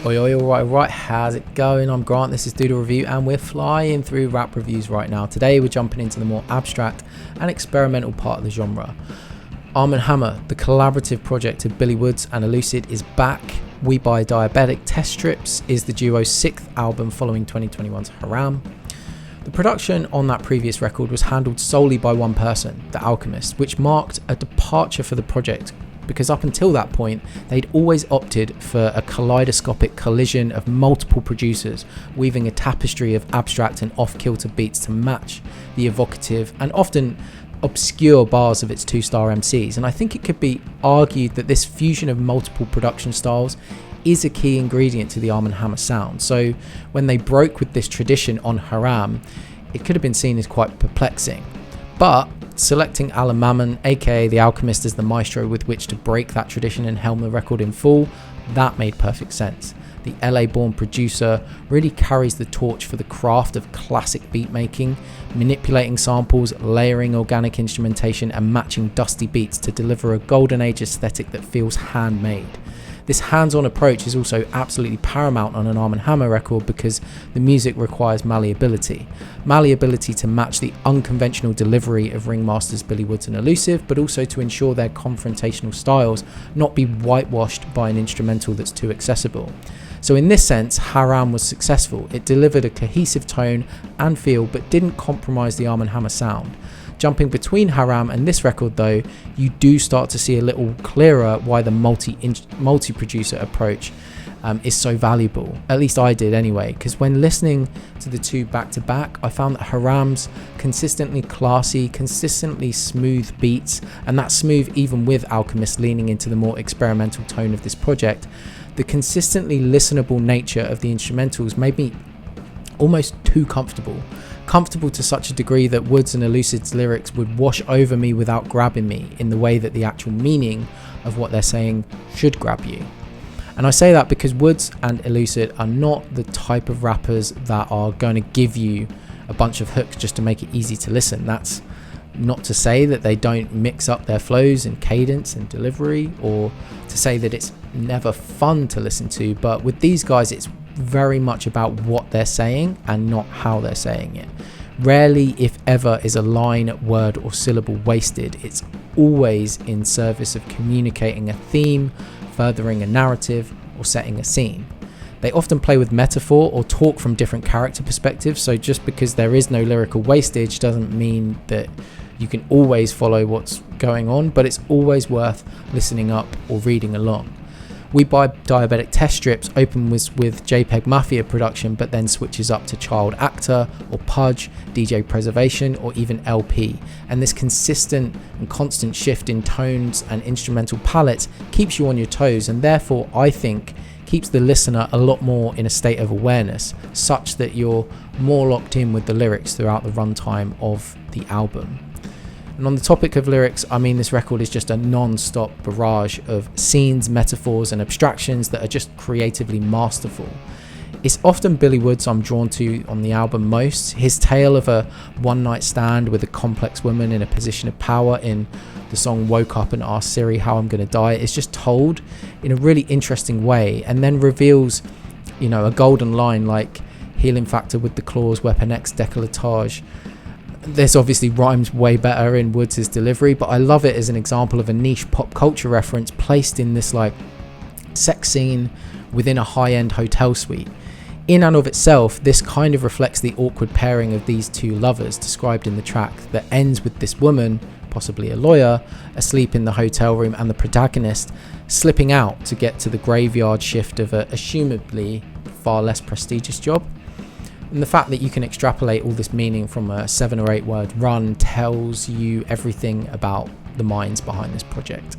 Alright, how's it going? I'm Grant, this is Doodle Review, and we're flying through rap reviews right now. Today we're jumping into the more abstract and experimental part of the genre. Armand Hammer, the collaborative project of Billy Woods and Elucid, is back. We Buy Diabetic Test Strips is the duo's 6th album following 2021's Haram. The production on that previous record was handled solely by one person, The Alchemist, which marked a departure for the project, because up until that point they'd always opted for a kaleidoscopic collision of multiple producers, weaving a tapestry of abstract and off-kilter beats to match the evocative and often obscure bars of its two-star MCs. And I think it could be argued that this fusion of multiple production styles is a key ingredient to the Armand Hammer sound. So when they broke with this tradition on Haram, it could have been seen as quite perplexing. But selecting Alan Mammon, aka The Alchemist, as the maestro with which to break that tradition and helm the record in full, that made perfect sense. The LA-born producer really carries the torch for the craft of classic beat making, manipulating samples, layering organic instrumentation and matching dusty beats to deliver a golden age aesthetic that feels handmade. This hands-on approach is also absolutely paramount on an Armand Hammer record because the music requires malleability to match the unconventional delivery of ringmasters Billy Woods and Elucid, but also to ensure their confrontational styles not be whitewashed by an instrumental that's too accessible. So in this sense, Haram was successful. It delivered a cohesive tone and feel, but didn't compromise the Armand Hammer sound. Jumping between Haram and this record though, you do start to see a little clearer why the multi-producer approach is so valuable. At least I did anyway, because when listening to the two back to back, I found that Haram's consistently classy, consistently smooth beats, and that smooth even with Alchemist leaning into the more experimental tone of this project, the consistently listenable nature of the instrumentals made me almost too comfortable to such a degree that Woods and Elucid's lyrics would wash over me without grabbing me in the way that the actual meaning of what they're saying should grab you. And I say that because Woods and Elucid are not the type of rappers that are going to give you a bunch of hooks just to make it easy to listen. That's not to say that they don't mix up their flows and cadence and delivery, or to say that it's never fun to listen to, but with these guys it's very much about what they're saying and not how they're saying it. Rarely, if ever, is a line, word or syllable wasted. It's always in service of communicating a theme, furthering a narrative, or setting a scene. They often play with metaphor or talk from different character perspectives, so just because there is no lyrical wastage doesn't mean that you can always follow what's going on, but it's always worth listening up or reading along. We Buy Diabetic Test Strips open with JPEG Mafia production, but then switches up to Child Actor or Pudge, DJ Preservation, or even LP. And this consistent and constant shift in tones and instrumental palettes keeps you on your toes, and therefore I think keeps the listener a lot more in a state of awareness, such that you're more locked in with the lyrics throughout the runtime of the album. And on the topic of lyrics, I mean, this record is just a non-stop barrage of scenes, metaphors and abstractions that are just creatively masterful. It's often Billy Woods I'm drawn to on the album most. His tale of a one-night stand with a complex woman in a position of power in the song Woke Up and Asked Siri How I'm Gonna Die is just told in a really interesting way, and then reveals, a golden line like healing factor with the claws, Weapon X décolletage. This obviously rhymes way better in Woods' delivery, but I love it as an example of a niche pop culture reference placed in this sex scene within a high-end hotel suite. In and of itself, this kind of reflects the awkward pairing of these two lovers described in the track that ends with this woman, possibly a lawyer, asleep in the hotel room and the protagonist slipping out to get to the graveyard shift of a assumably far less prestigious job. And the fact that you can extrapolate all this meaning from a 7 or 8 word run tells you everything about the minds behind this project.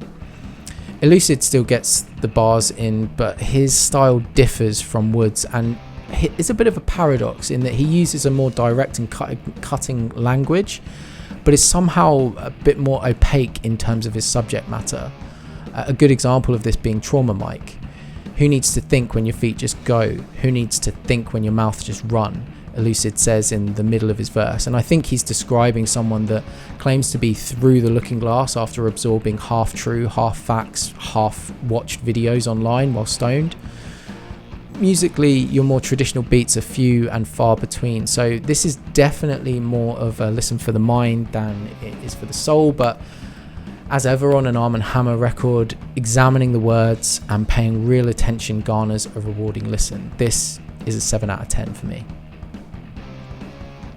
Elucid still gets the bars in, but his style differs from Woods, and it's a bit of a paradox in that he uses a more direct and cutting language, but is somehow a bit more opaque in terms of his subject matter. A good example of this being Trauma Mike. Who needs to think when your feet just go? Who needs to think when your mouth just run? Elucid says in the middle of his verse, and I think he's describing someone that claims to be through the looking glass after absorbing half true, half facts, half watched videos online while stoned. musically, your more traditional beats are few and far between. So this is definitely more of a listen for the mind than it is for the soul. But as ever on an Armand Hammer record, examining the words and paying real attention garners a rewarding listen. This is a 7 out of 10 for me.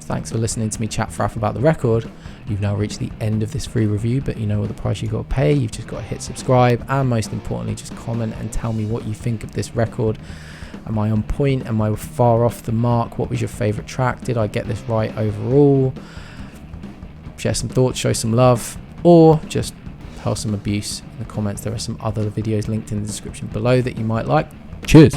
Thanks for listening to me chat faff about the record. You've now reached the end of this free review, but you know what the price you've got to pay. You've just got to hit subscribe, and most importantly, just comment and tell me what you think of this record. Am I on point? Am I far off the mark? What was your favourite track? Did I get this right overall? Share some thoughts, show some love, or just hurl some abuse in the comments. There are some other videos linked in the description below that you might like. Cheers!